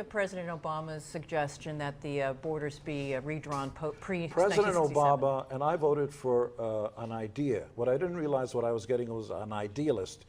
of President Obama's suggestion that the borders be redrawn President pre-1967? Obama, and I voted for an idea. What I didn't realize what I was getting was an idealist.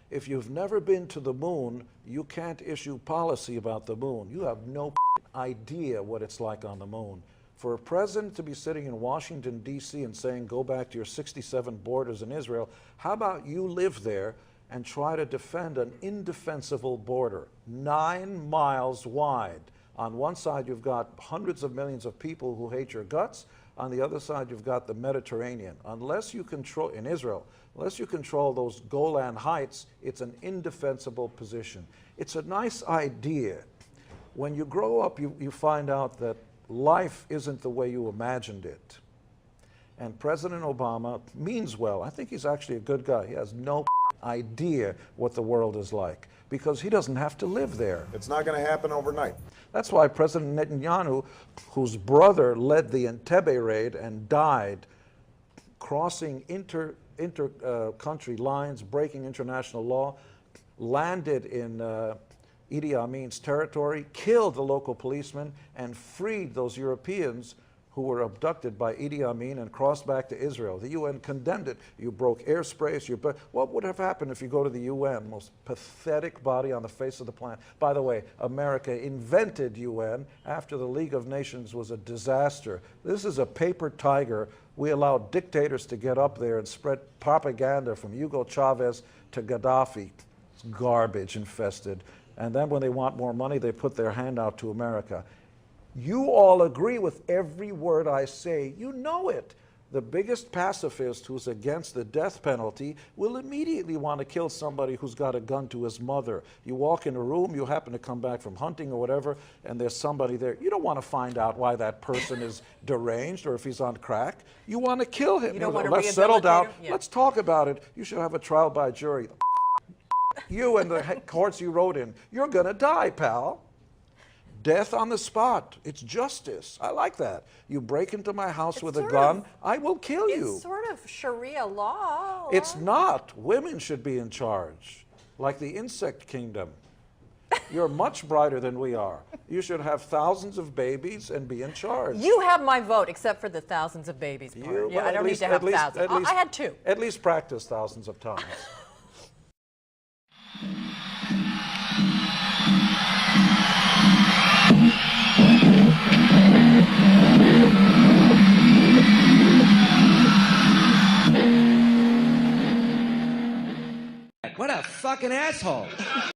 If you've never been to the moon, you can't issue policy about the moon. You have no idea what it's like on the moon. For a president to be sitting in Washington, D.C. and saying, go back to your 67 borders in Israel, how about you live there and try to defend an indefensible border, 9 miles wide. On one side, you've got hundreds of millions of people who hate your guts. On the other side, you've got the Mediterranean. Unless you control, in Israel, unless you control those Golan Heights, it's an indefensible position. It's a nice idea. When you grow up, you find out that life isn't the way you imagined it. And President Obama means well. I think he's actually a good guy. He has no idea what the world is like because he doesn't have to live there. It's not going to happen overnight. That's why President Netanyahu, whose brother led the Entebbe raid and died crossing inter-country lines, breaking international law, landed in Idi Amin's territory, killed the local policeman, and freed those Europeans who were abducted by Idi Amin and crossed back to Israel. The UN condemned it. You broke airspace. What would have happened if you go to the UN, most pathetic body on the face of the planet? By the way, America invented UN after the League of Nations was a disaster. This is a paper tiger. We allowed dictators to get up there and spread propaganda from Hugo Chavez to Gaddafi. It's garbage infested. And then when they want more money, they put their hand out to America. You all agree with every word I say. You know it. The biggest pacifist who's against the death penalty will immediately want to kill somebody who's got a gun to his mother. You walk in a room, you happen to come back from hunting or whatever, and there's somebody there. You don't want to find out why that person is deranged or if he's on crack. You want to kill him. You don't want to Let's settle down. Yeah. Let's talk about it. You should have a trial by jury. You and the courts you wrote in, you're going to die, pal. Death on the spot. It's justice. I like that. You break into my house with a gun, I will kill you. It's sort of Sharia law. It's not. Women should be in charge, like the insect kingdom. You're much brighter than we are. You should have thousands of babies and be in charge. You have my vote, except for the thousands of babies part. Yeah, I don't need to have thousands. I had 2. At least practice thousands of times. What a fucking asshole.